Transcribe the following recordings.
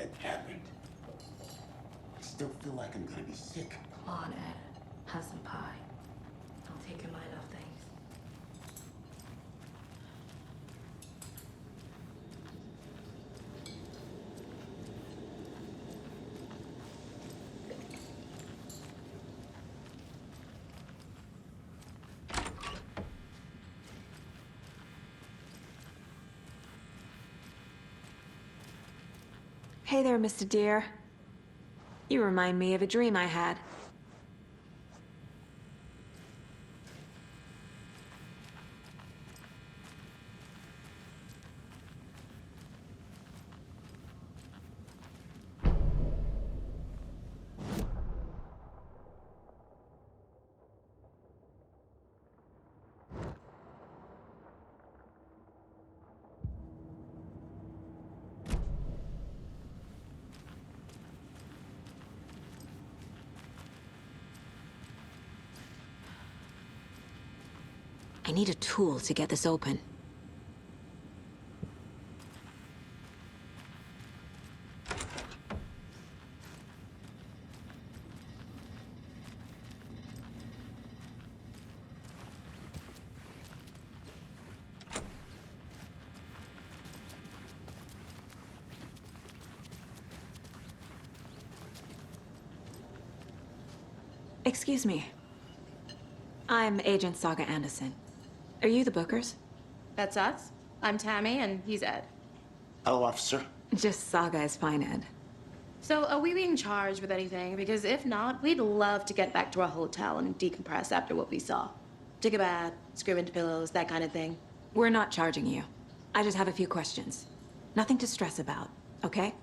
that happened. I still feel like I'm gonna be sick. Come on, Ed. Have some pie. Don't take your mind off things. Hey there, Mr. Deer. You remind me of a dream I had. I need a tool to get this open. Excuse me. I'm Agent Saga Anderson. Are you the Bookers? That's us. I'm Tammy, and he's Ed. Hello, officer. Just Saga is fine, Ed. So, are we being charged with anything? Because if not, we'd love to get back to our hotel and decompress after what we saw. Take a bath, scream into pillows, that kind of thing. We're not charging you. I just have a few questions. Nothing to stress about, okay?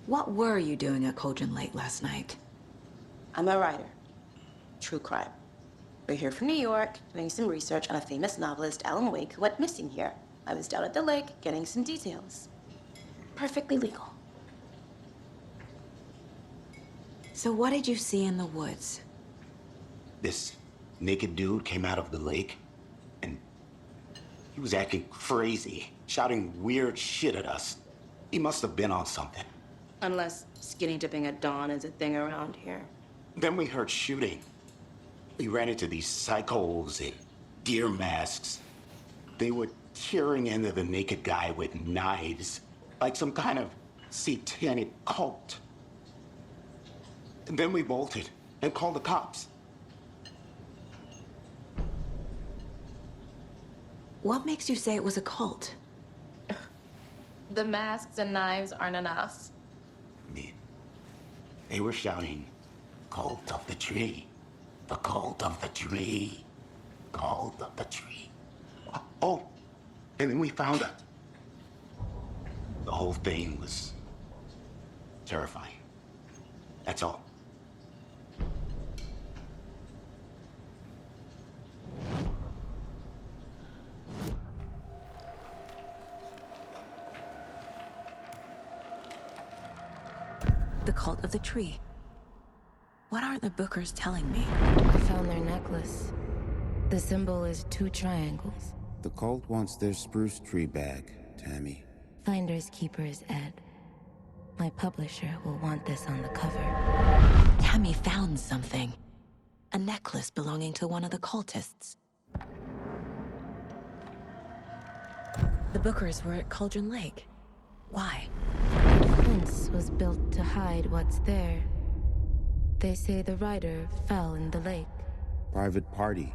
What were you doing at Cauldron Lake last night? I'm a writer. True crime. We're here from New York, doing some research on a famous novelist, Alan Wake, who went missing here. I was down at the lake, getting some details. Perfectly legal. So what did you see in the woods? This naked dude came out of the lake, and he was acting crazy, shouting weird shit at us. He must have been on something. Unless skinny dipping at dawn is a thing around here. Then we heard shooting. We ran into these psychos in deer masks. They were tearing into the naked guy with knives, like some kind of satanic cult. And then we bolted and called the cops. What makes you say it was a cult? The masks and knives aren't enough. I mean, they were shouting, "Cult of the tree, the cult of the tree, cult of the tree." Oh, and then we found it. The whole thing was terrifying. That's all. The cult of the tree. What aren't the Bookers telling me? I found their necklace. The symbol is 2 triangles. The cult wants their spruce tree back, Tammy. Finders keepers, Ed. My publisher will want this on the cover. Tammy found something. A necklace belonging to one of the cultists. The Bookers were at Cauldron Lake. Why? The fence was built to hide what's there. They say the rider fell in the lake. Private party.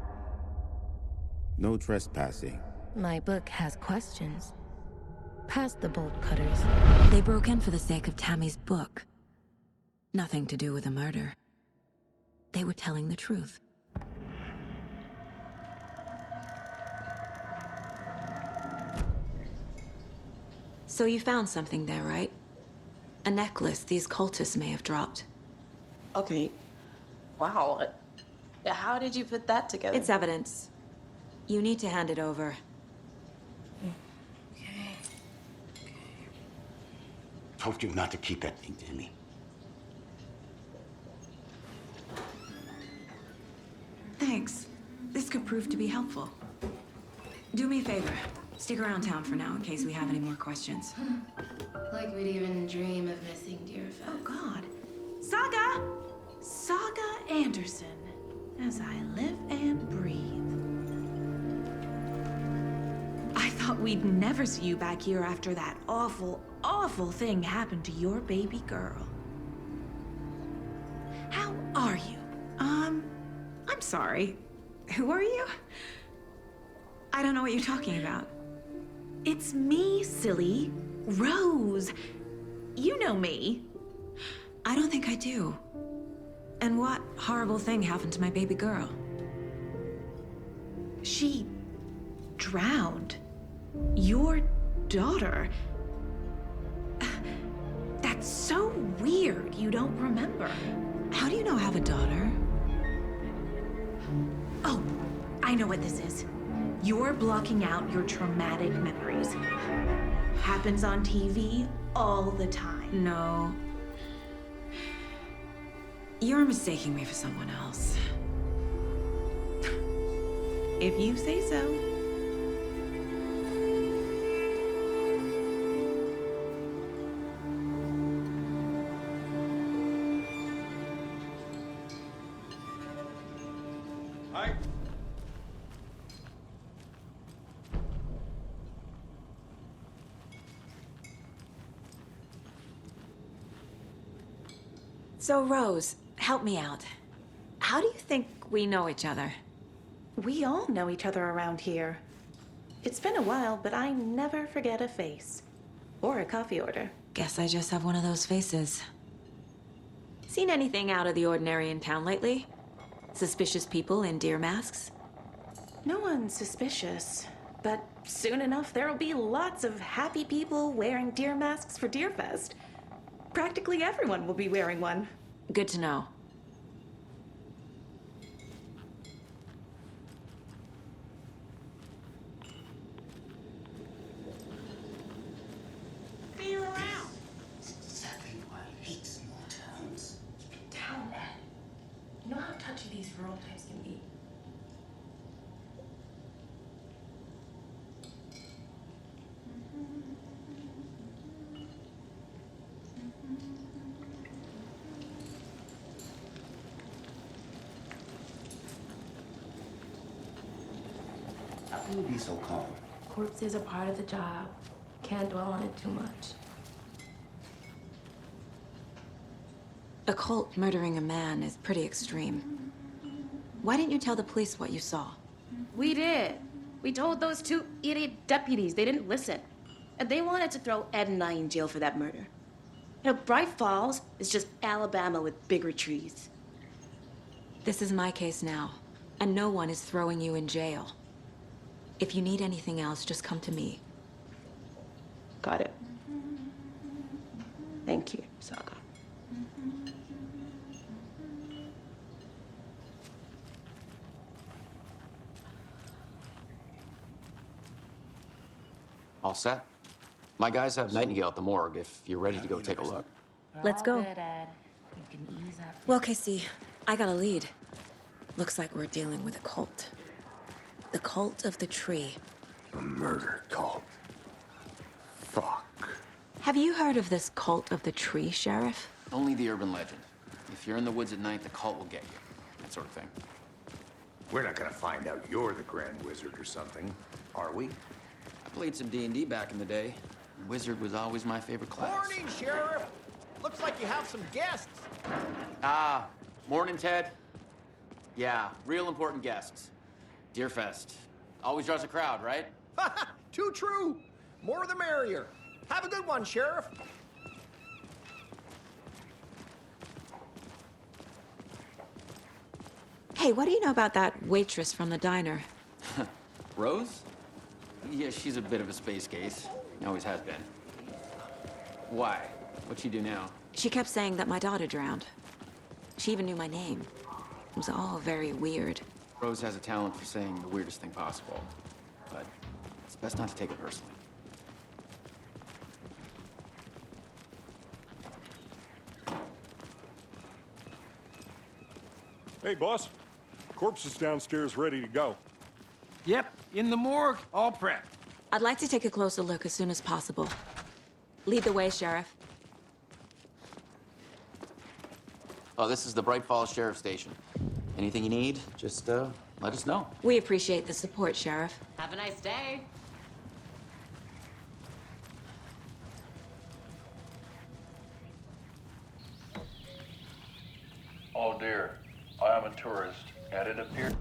No trespassing. My book has questions. Past the bolt cutters. They broke in for the sake of Tammy's book. Nothing to do with a murder. They were telling the truth. So you found something there, right? A necklace these cultists may have dropped. Okay. Wow. How did you put that together? It's evidence. You need to hand it over. Okay. Told you not to keep that thing to me. Thanks. This could prove to be helpful. Do me a favor. Stick around town for now in case we have any more questions. Like we'd even dream of missing Deerfest. Oh, God. Saga! Saga Anderson. As I live and breathe. I thought we'd never see you back here after that awful, awful thing happened to your baby girl. How are you? I'm sorry. Who are you? I don't know what you're talking about. It's me, silly. Rose. You know me. I don't think I do. And what horrible thing happened to my baby girl? She drowned. Your daughter. That's so weird you don't remember. How do you know I have a daughter? Oh, I know what this is. You're blocking out your traumatic memories. Happens on TV all the time. No. You're mistaking me for someone else. If you say so. Hi. So, Rose, help me out. How do you think we know each other? We all know each other around here. It's been a while, but I never forget a face. Or a coffee order. Guess I just have one of those faces. Seen anything out of the ordinary in town lately? Suspicious people in deer masks? No one's suspicious. But soon enough, there'll be lots of happy people wearing deer masks for Deerfest. Practically everyone will be wearing one. Good to know. See you around. Exactly why I hate small towns. Down, man. You know how touchy these rural types can be. How can you be so calm? Corpses are part of the job. Can't dwell on it too much. A cult murdering a man is pretty extreme. Why didn't you tell the police what you saw? We did. We told those two idiot deputies. They didn't listen. And they wanted to throw Ed and I in jail for that murder. You know, Bright Falls is just Alabama with bigger trees. This is my case now, and no one is throwing you in jail. If you need anything else, just come to me. Got it. Thank you, Saga. All set? My guys have Nightingale at the morgue if you're ready to go take a look. Let's go. Well, Casey, I got a lead. Looks like we're dealing with a cult. The cult of the tree. A murder cult. Fuck. Have you heard of this cult of the tree, Sheriff? Only the urban legend. If you're in the woods at night, the cult will get you. That sort of thing. We're not gonna find out you're the Grand Wizard or something, are we? I played some D&D back in the day. Wizard was always my favorite class. Morning, Sheriff! Looks like you have some guests. Ah, morning, Ted. Yeah, real important guests. Deerfest. Always draws a crowd, right? Too true. More the merrier. Have a good one, Sheriff. Hey, what do you know about that waitress from the diner? Rose? Yeah, she's a bit of a space case. Always has been. Why? What'd she do now? She kept saying that my daughter drowned. She even knew my name. It was all very weird. Rose has a talent for saying the weirdest thing possible. But it's best not to take it personally. Hey, boss. Corpse is downstairs ready to go. Yep, in the morgue, all prepped. I'd like to take a closer look as soon as possible. Lead the way, Sheriff. Oh, this is the Bright Falls Sheriff Station. Anything you need, just let us know. We appreciate the support, Sheriff. Have a nice day. Oh dear, I am a tourist, and it appears...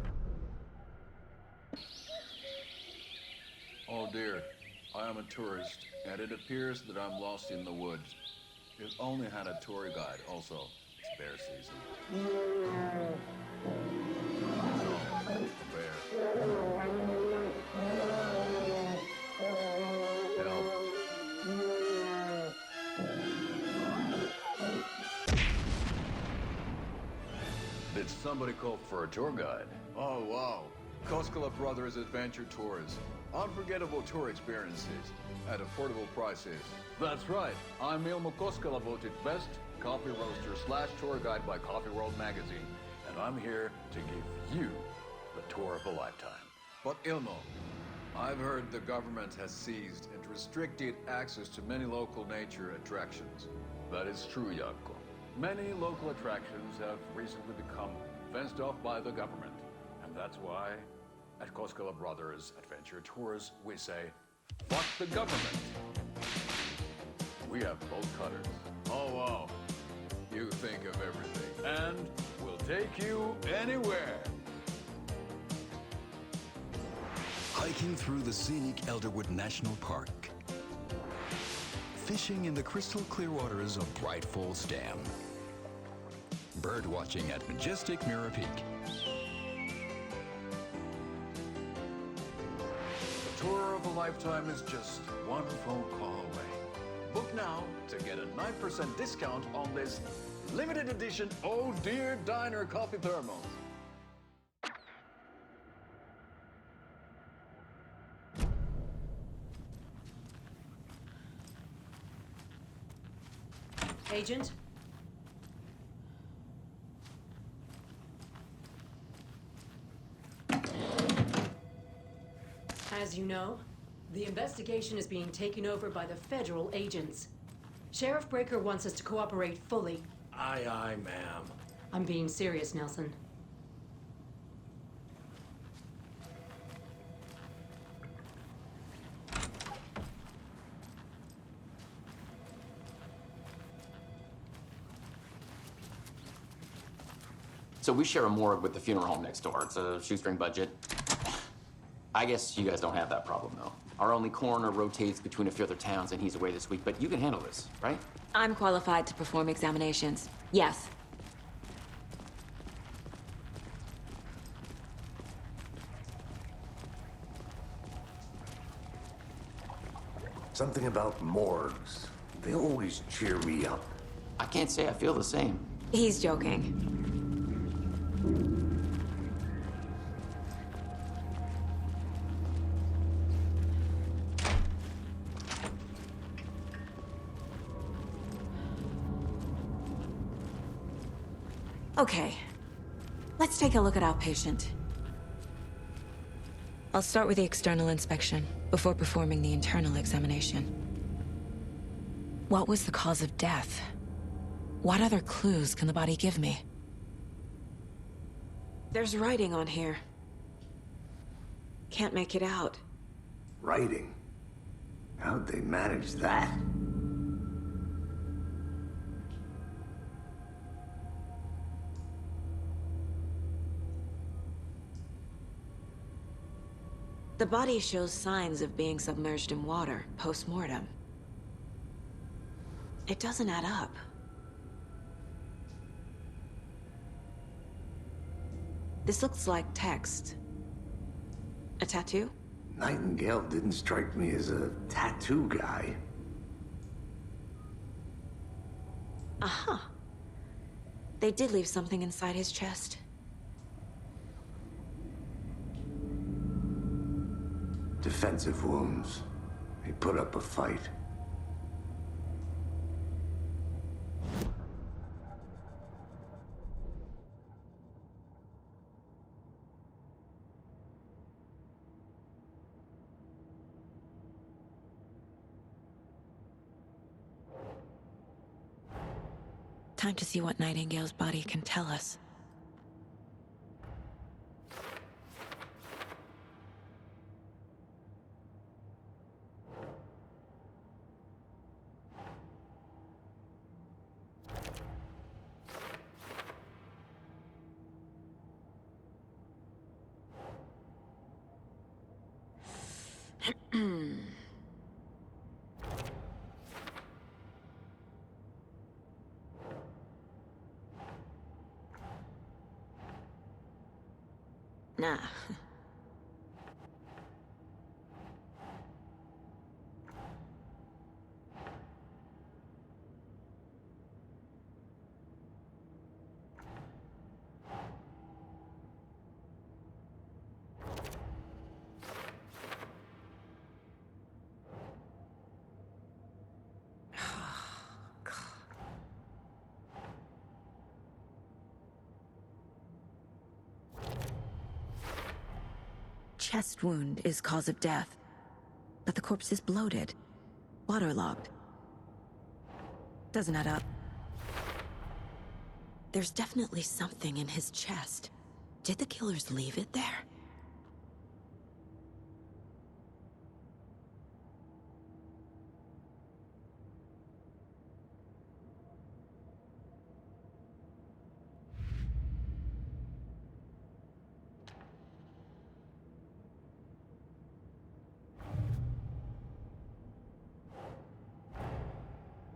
Oh dear, I am a tourist, and it appears that I'm lost in the woods. If only had a tour guide. Also, it's bear season. No, bear. Help. Did somebody call for a tour guide? Oh, wow. Koskela Brothers Adventure Tours. Unforgettable tour experiences at affordable prices. That's right. I'm Ilmo Koskela, voted best coffee roaster / tour guide by Coffee World magazine. And I'm here to give you the tour of a lifetime. But Ilmo, I've heard the government has seized and restricted access to many local nature attractions. That is true, Jaakko. Many local attractions have recently become fenced off by the government. And that's why, at Koskela Brothers Adventure Tours, we say, fuck the government. We have bolt cutters. Oh, wow. You think of everything. And we'll take you anywhere. Hiking through the scenic Elderwood National Park. Fishing in the crystal clear waters of Bright Falls Dam. Bird watching at majestic Mirror Peak. The tour of a lifetime is just one phone call away. Book now to get a 9% discount on this limited edition Oh Dear Diner coffee thermos. Agent? As you know, the investigation is being taken over by the federal agents. Sheriff Breaker wants us to cooperate fully. Aye, aye, ma'am. I'm being serious, Nelson. So we share a morgue with the funeral home next door. It's a shoestring budget. I guess you guys don't have that problem, though. Our only coroner rotates between a few other towns, and he's away this week, but you can handle this, right? I'm qualified to perform examinations. Yes. Something about morgues. They always cheer me up. I can't say I feel the same. He's joking. Okay, let's take a look at our patient. I'll start with the external inspection before performing the internal examination. What was the cause of death? What other clues can the body give me? There's writing on here. Can't make it out. Writing? How'd they manage that? The body shows signs of being submerged in water post-mortem. It doesn't add up. This looks like text. A tattoo? Nightingale didn't strike me as a tattoo guy. Uh-huh. They did leave something inside his chest. Defensive wounds. He put up a fight. Time to see what Nightingale's body can tell us. Nah. Chest wound is cause of death, but the corpse is bloated, waterlogged. Doesn't add up. There's definitely something in his chest. Did the killers leave it there?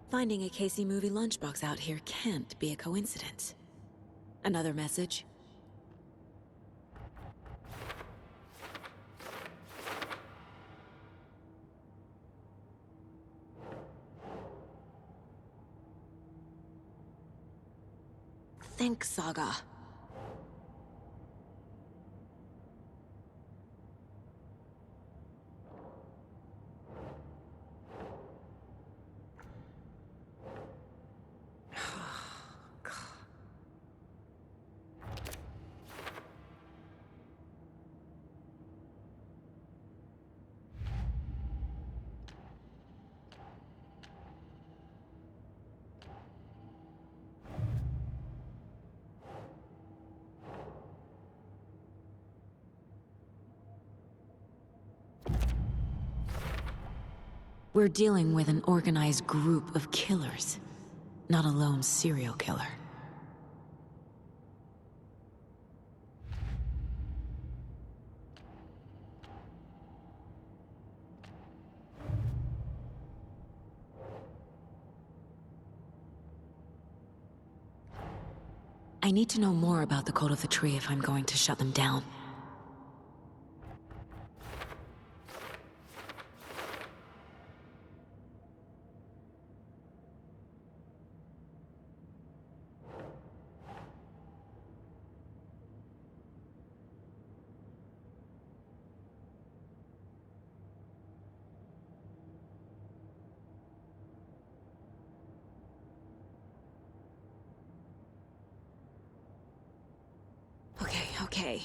Finding a Casey movie lunchbox out here can't be a coincidence. Another message? Think, Saga. We're dealing with an organized group of killers, not a lone serial killer. I need to know more about the Cult of the Tree if I'm going to shut them down. Okay.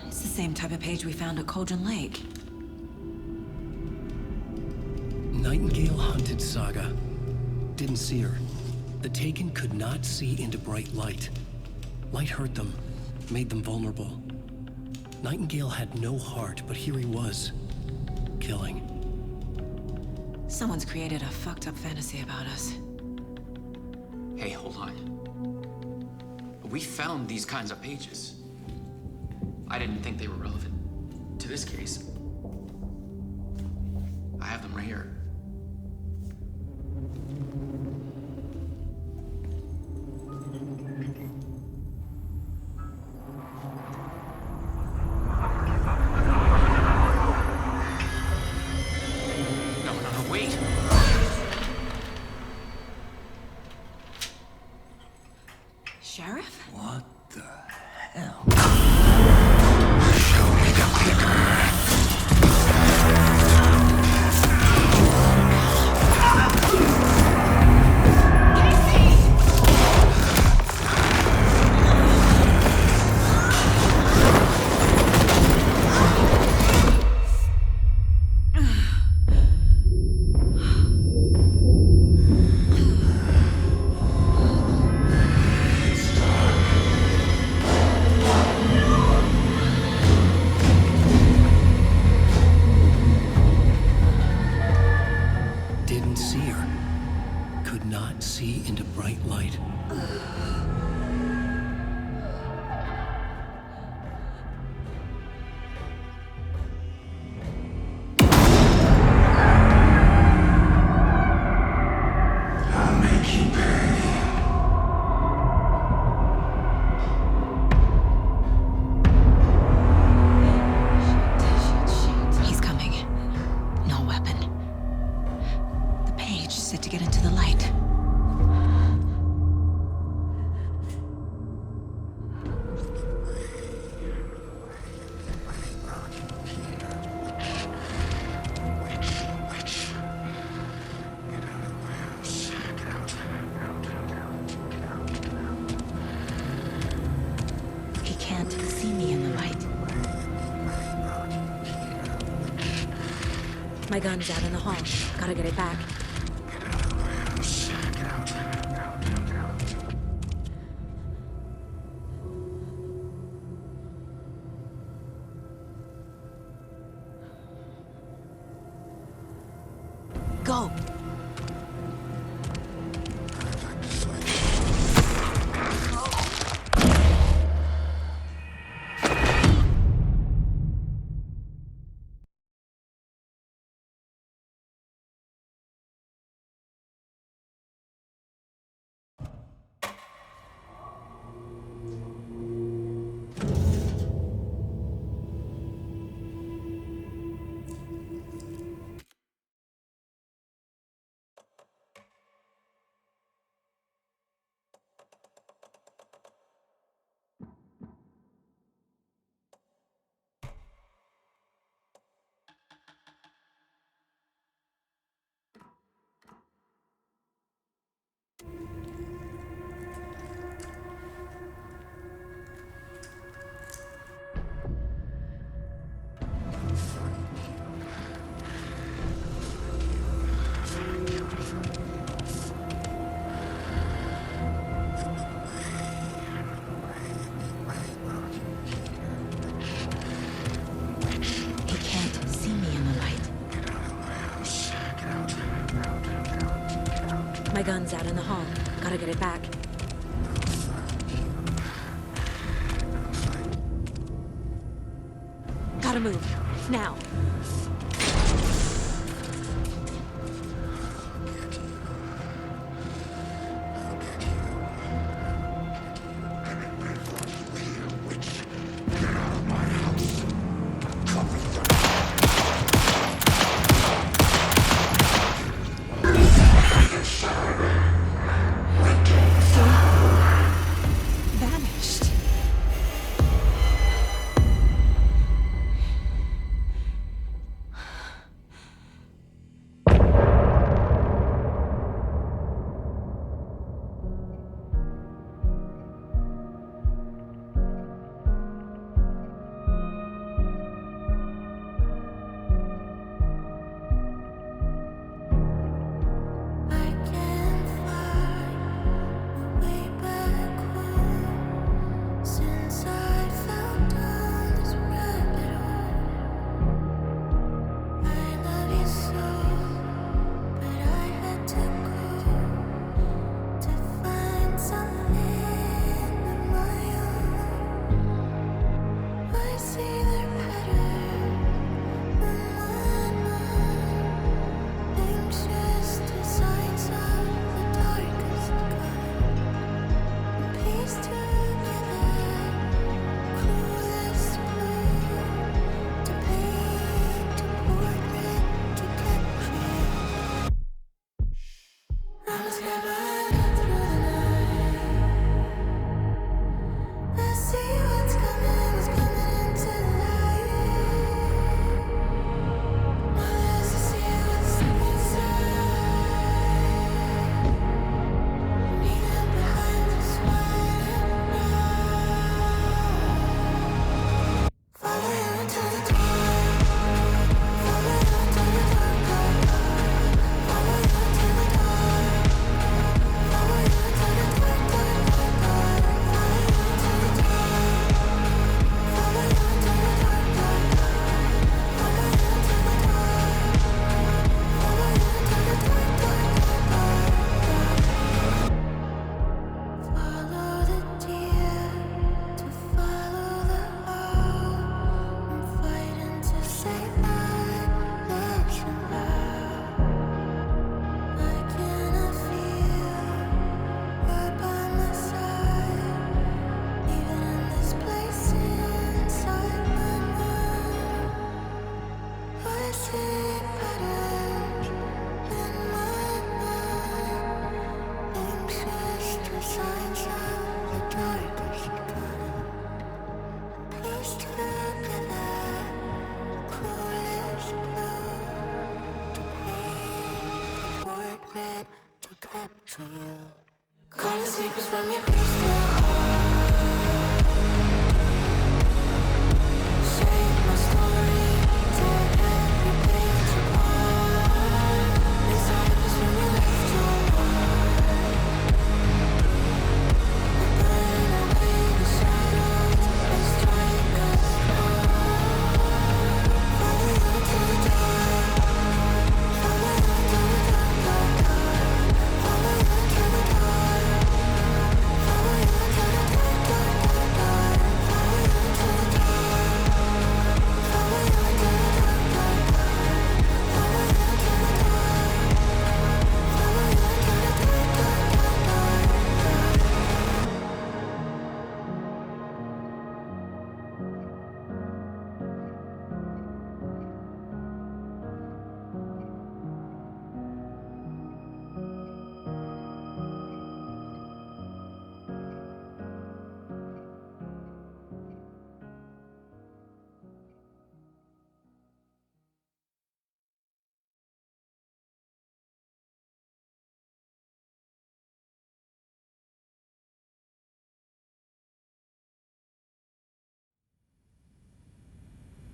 It's the same type of page we found at Cauldron Lake. Nightingale hunted Saga. Didn't see her. The Taken could not see into bright light. Light hurt them, made them vulnerable. Nightingale had no heart, but here he was, killing. Someone's created a fucked up fantasy about us. Hey, Hey, hold on. We found these kinds of pages. I didn't think they were relevant to this case. I have them right here. No, wait! Sheriff? What the hell? Show me the clicker. Didn't see her. Could not see into bright light. I'll make you pay. He's coming. No weapon. The page said to get into the light. He can't see me in the light. My gun's out in the hall. Gotta get it back. Go! He can't see me in the light. My gun's out in the hall. Gotta get it back. Gotta move. Now. Vanished.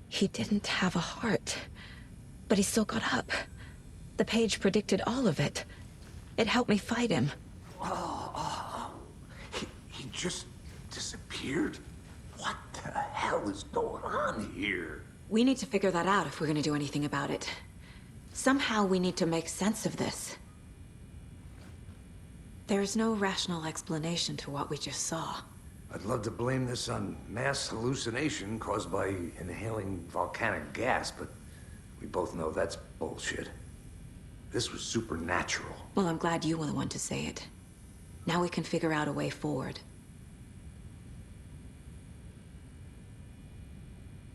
He didn't have a heart, but he still got up. The page predicted all of it. It helped me fight him. He just disappeared? What the hell is going on here? We need to figure that out if we're gonna do anything about it. Somehow we need to make sense of this. There's no rational explanation to what we just saw. I'd love to blame this on mass hallucination caused by inhaling volcanic gas, but we both know that's bullshit. This was supernatural. Well, I'm glad you were the one to say it. Now we can figure out a way forward.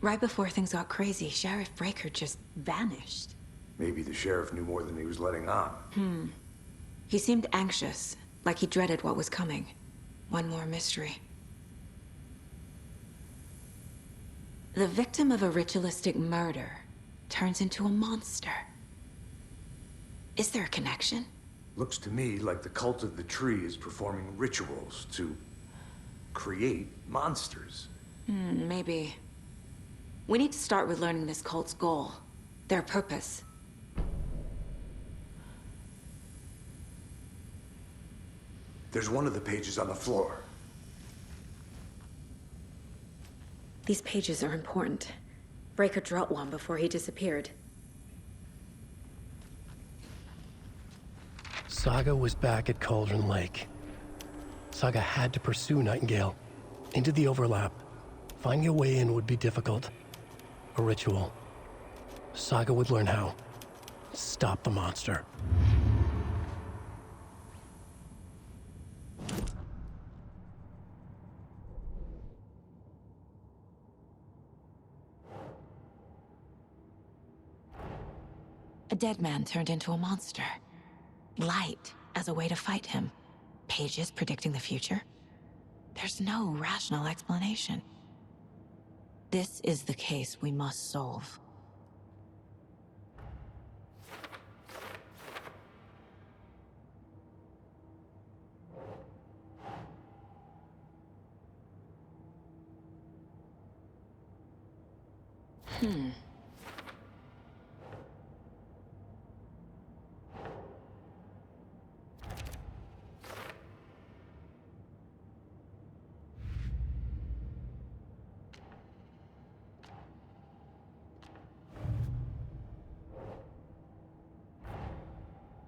Right before things got crazy, Sheriff Breaker just vanished. Maybe the sheriff knew more than he was letting on. He seemed anxious, like he dreaded what was coming. One more mystery. The victim of a ritualistic murder turns into a monster. Is there a connection? Looks to me like the cult of the tree is performing rituals to create monsters. Maybe. We need to start with learning this cult's goal, their purpose. There's one of the pages on the floor. These pages are important. Breaker dropped one before he disappeared. Saga was back at Cauldron Lake. Saga had to pursue Nightingale into the overlap. Finding a way in would be difficult. A ritual. Saga would learn how. Stop the monster. A dead man turned into a monster. Light as a way to fight him. Pages predicting the future. There's no rational explanation. This is the case we must solve.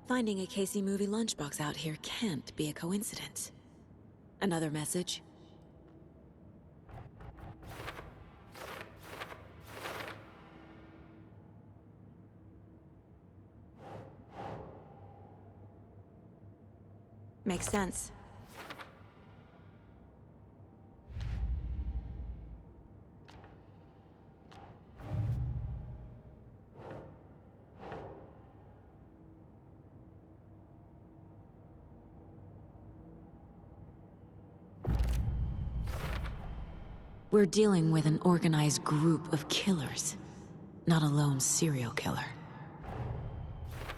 Finding a Casey movie lunchbox out here can't be a coincidence. Another message? Makes sense. We're dealing with an organized group of killers, not a lone serial killer.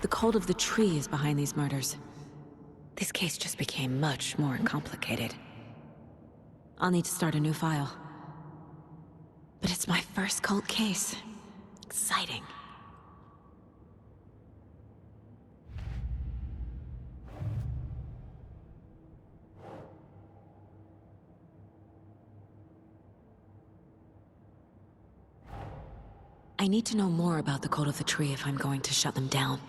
The cult of the tree is behind these murders. This case just became much more complicated. I'll need to start a new file. But it's my first cold case. Exciting. I need to know more about the Code of the Tree if I'm going to shut them down.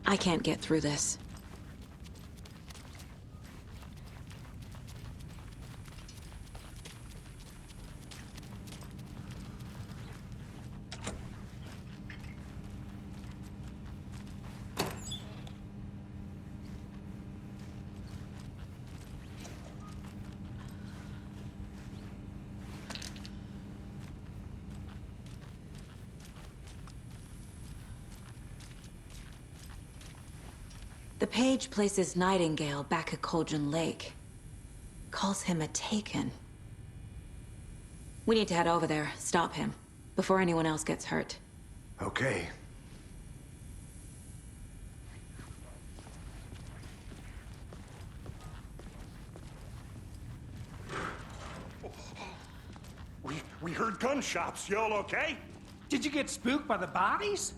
I can't get through this. The page places Nightingale back at Cauldron Lake. Calls him a Taken. We need to head over there, stop him, before anyone else gets hurt. Okay. We heard gunshots. Y'all okay? Did you get spooked by the bodies?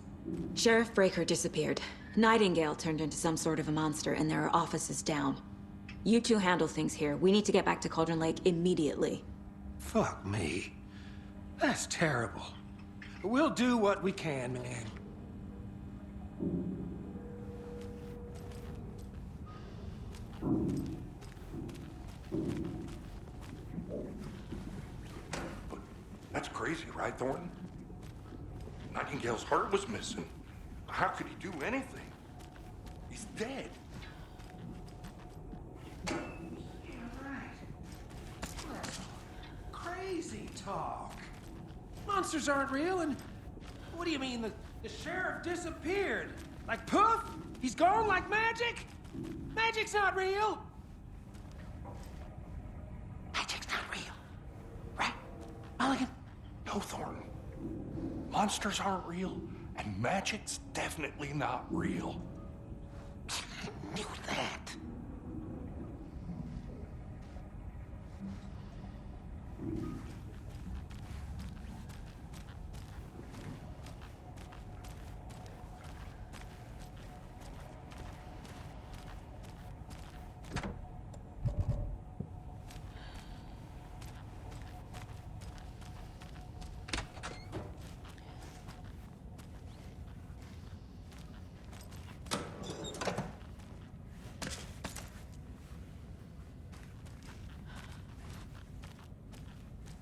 Sheriff Breaker disappeared. Nightingale turned into some sort of a monster, and there are offices down. You two handle things here. We need to get back to Cauldron Lake immediately. Fuck me. That's terrible. We'll do what we can, man. That's crazy, right, Thornton? Nightingale's heart was missing. How could he do anything? He's dead. Yeah, right. Crazy talk. Monsters aren't real, and what do you mean the sheriff disappeared? Like poof? He's gone like magic? Magic's not real. Magic's not real. Right, Mulligan? No, Thornton. Monsters aren't real, and magic's definitely not real. Knew that.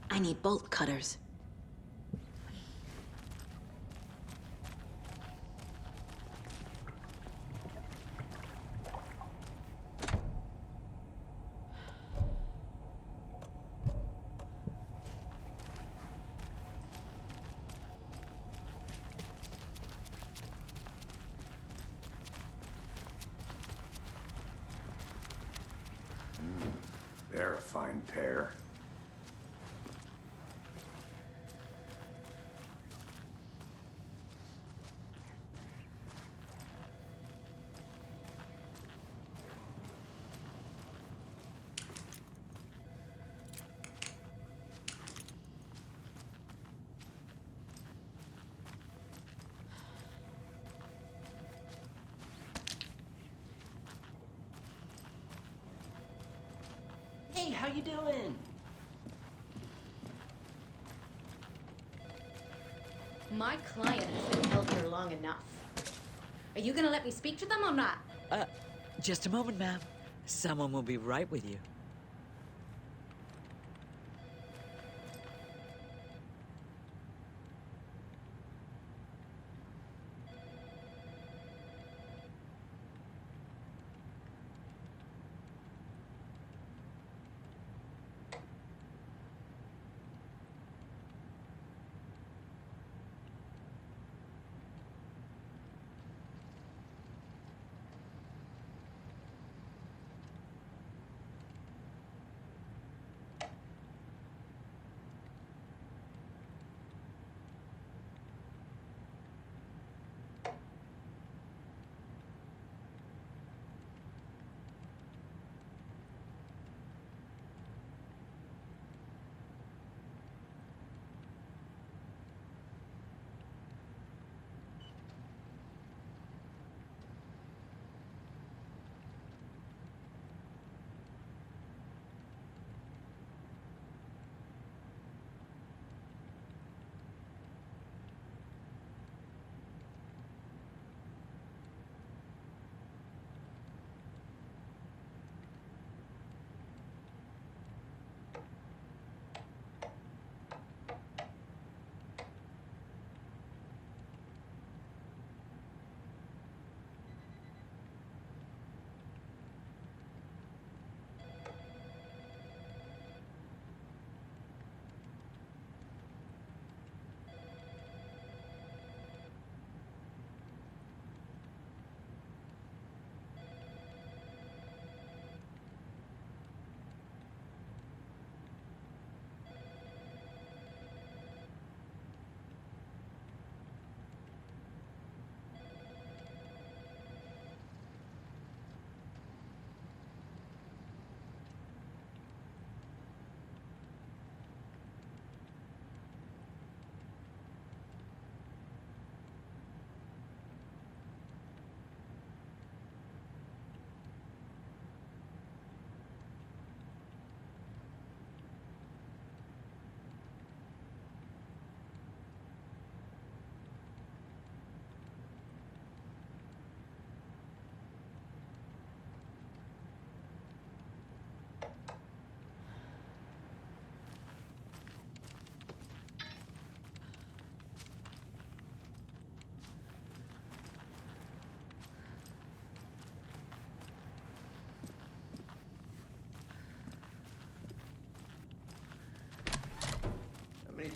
I need bolt cutters. They're a fine pair. Hey, how you doing? My client has been held here long enough. Are you gonna let me speak to them or not? Just a moment, ma'am. Someone will be right with you.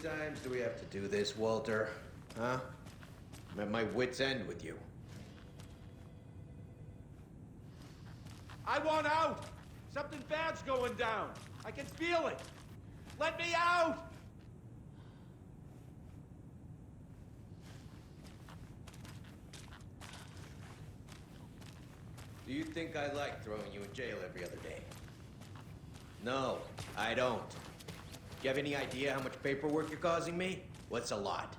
times do we have to do this, Walter? Huh? I'm at my wit's end with you. I want out! Something bad's going down. I can feel it. Let me out! Do you think I like throwing you in jail every other day? No, I don't. Do you have any idea how much paperwork you're causing me? What's a lot?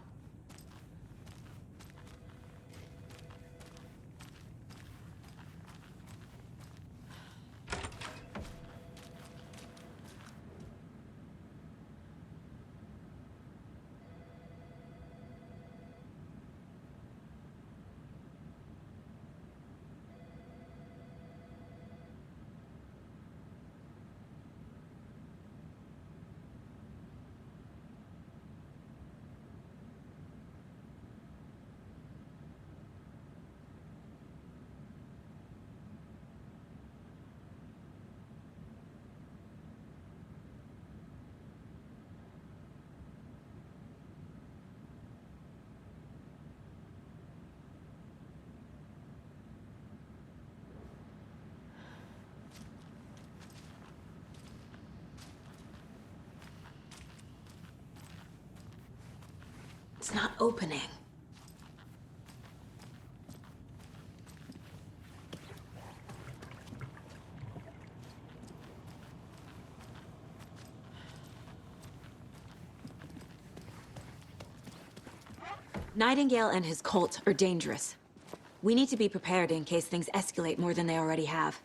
It's not opening. Nightingale and his cult are dangerous. We need to be prepared in case things escalate more than they already have.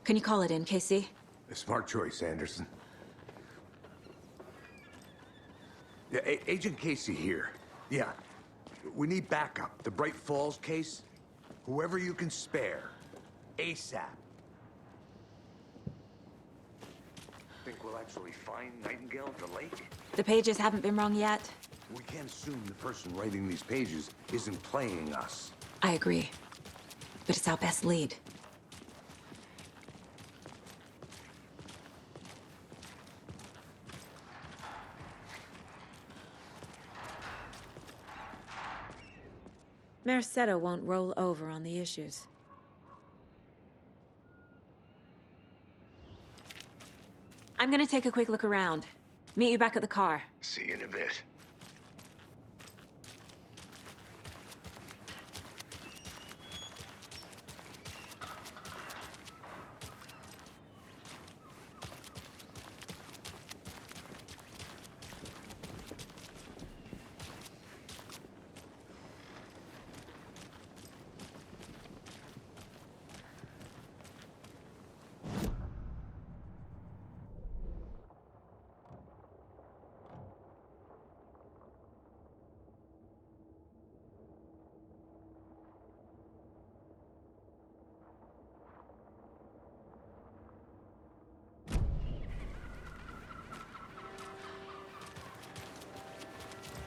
Can you call it in, KC? A smart choice, Anderson. Yeah, Agent Casey here. Yeah. We need backup. The Bright Falls case. Whoever you can spare. ASAP. Think we'll actually find Nightingale at the lake? The pages haven't been wrong yet. We can't assume the person writing these pages isn't playing us. I agree. But it's our best lead. Mercado won't roll over on the issues. I'm gonna take a quick look around. Meet you back at the car. See you in a bit.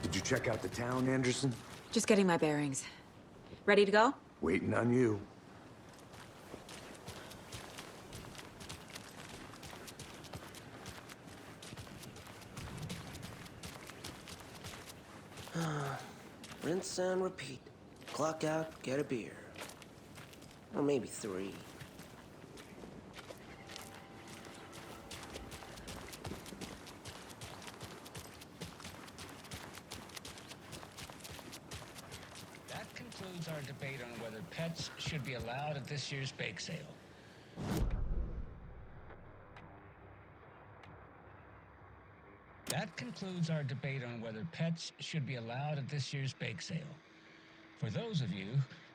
Did you check out the town, Anderson? Just getting my bearings. Ready to go? Waiting on you. Rinse and repeat. Clock out, get a beer. Or maybe 3. That concludes our debate on whether pets should be allowed at this year's bake sale. That concludes our debate on whether pets should be allowed at this year's bake sale. For those of you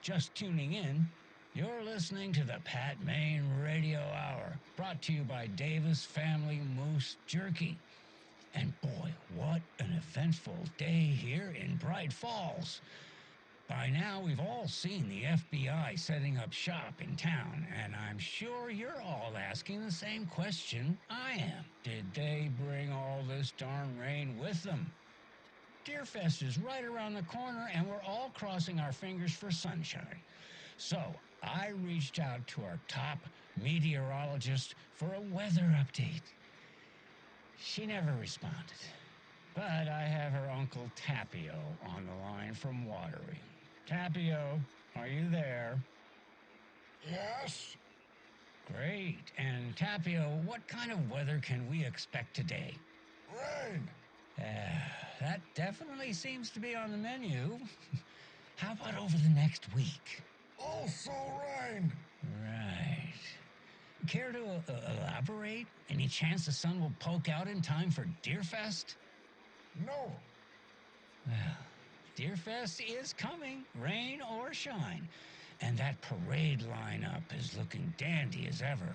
just tuning in, you're listening to the Pat Maine Radio Hour, brought to you by Davis Family Moose Jerky. And boy, what an eventful day here in Bright Falls. By now, we've all seen the FBI setting up shop in town, and I'm sure you're all asking the same question I am. Did they bring all this darn rain with them? Deerfest is right around the corner, and we're all crossing our fingers for sunshine. So, I reached out to our top meteorologist for a weather update. She never responded. But I have her Uncle Tapio on the line from Watery. Tapio, are you there? Yes? Great. And Tapio, what kind of weather can we expect today? Rain. That definitely seems to be on the menu. How about over the next week? Also rain. Right. Care to elaborate? Any chance the sun will poke out in time for Deerfest? No. Well, Deerfest is coming, rain or shine. And that parade lineup is looking dandy as ever.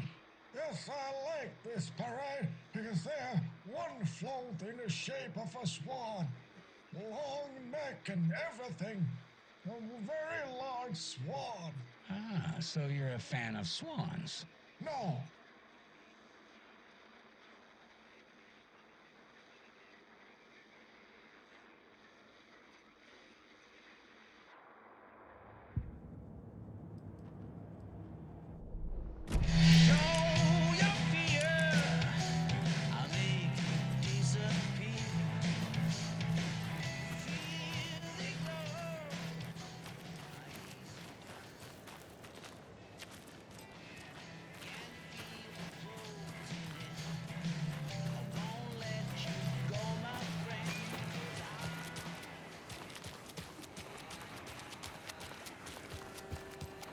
Yes, I like this parade because they have one float in the shape of a swan. Long neck and everything. A very large swan. Ah, so you're a fan of swans. No.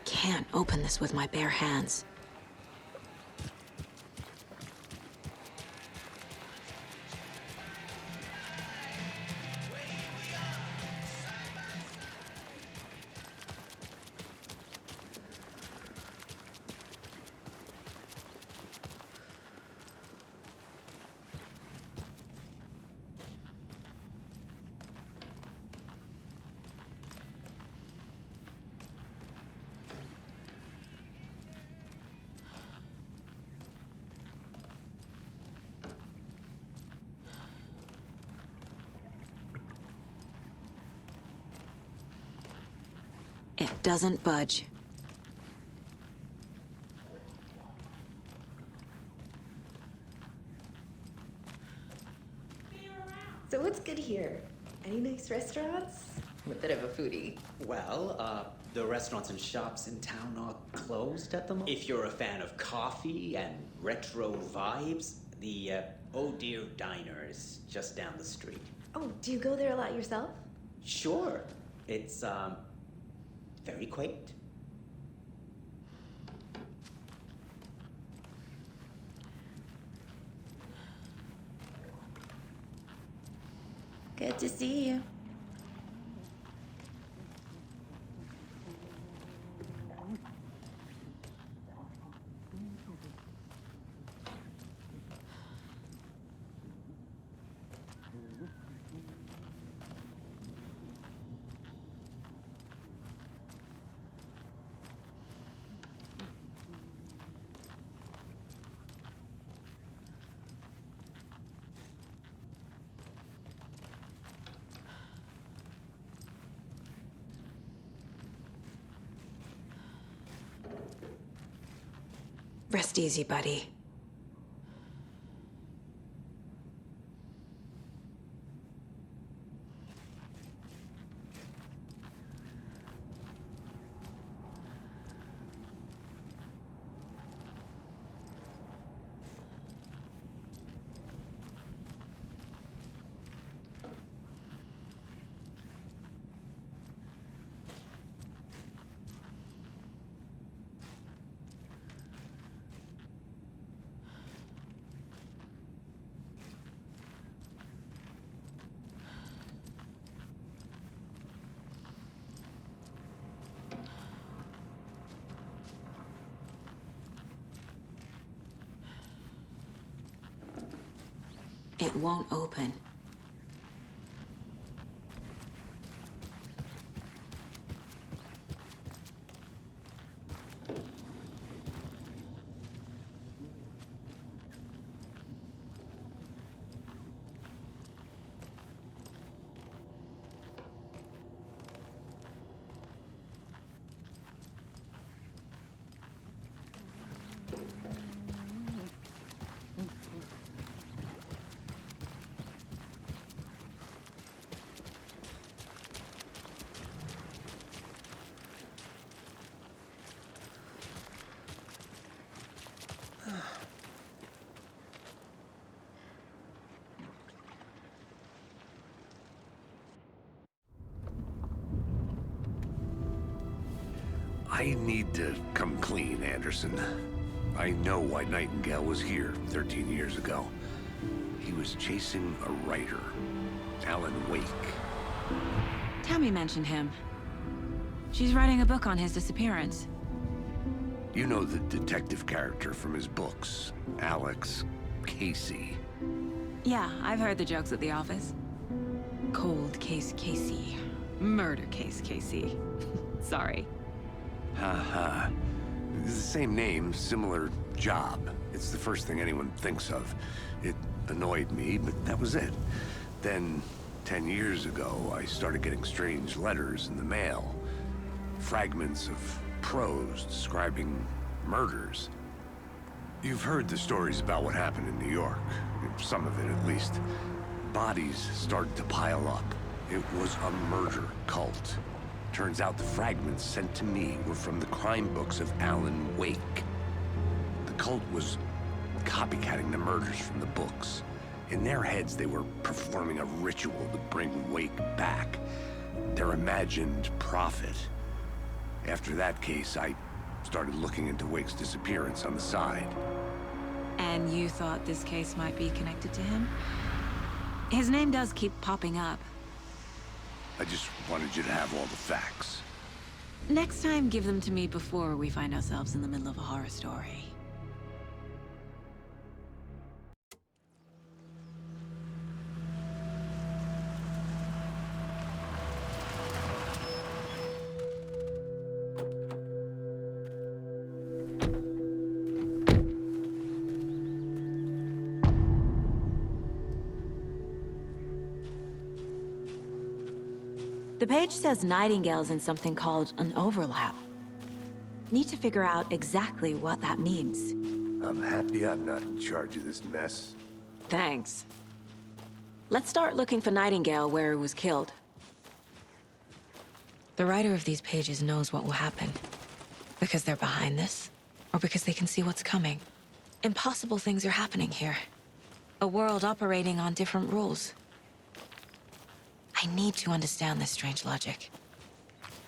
Can't open this with my bare hands. It doesn't budge. So what's good here? Any nice restaurants? I'm a bit of a foodie. Well, the restaurants and shops in town are closed at the moment. If you're a fan of coffee and retro vibes, the Oh Dear Diner is just down the street. Oh, do you go there a lot yourself? Sure. It's, very quaint. Good to see you. Rest easy, buddy. It won't open. I need to come clean, Anderson. I know why Nightingale was here 13 years ago. He was chasing a writer, Alan Wake. Tammy mentioned him. She's writing a book on his disappearance. You know the detective character from his books, Alex Casey. Yeah, I've heard the jokes at the office. Cold case Casey. Murder case Casey. Sorry. Ha. It's the same name, similar job. It's the first thing anyone thinks of. It annoyed me, but that was it. Then, 10 years ago, I started getting strange letters in the mail. Fragments of prose describing murders. You've heard the stories about what happened in New York. Some of it, at least. Bodies started to pile up. It was a murder cult. Turns out the fragments sent to me were from the crime books of Alan Wake. The cult was copycatting the murders from the books. In their heads, they were performing a ritual to bring Wake back. Their imagined prophet. After that case, I started looking into Wake's disappearance on the side. And you thought this case might be connected to him? His name does keep popping up. I just wanted you to have all the facts. Next time, give them to me before we find ourselves in the middle of a horror story. The page says Nightingale's in something called an overlap. Need to figure out exactly what that means. I'm happy I'm not in charge of this mess. Thanks. Let's start looking for Nightingale where he was killed. The writer of these pages knows what will happen. Because they're behind this, or because they can see what's coming. Impossible things are happening here. A world operating on different rules. I need to understand this strange logic.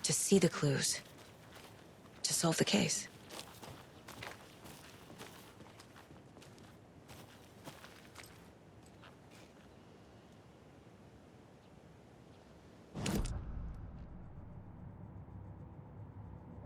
To see the clues. To solve the case.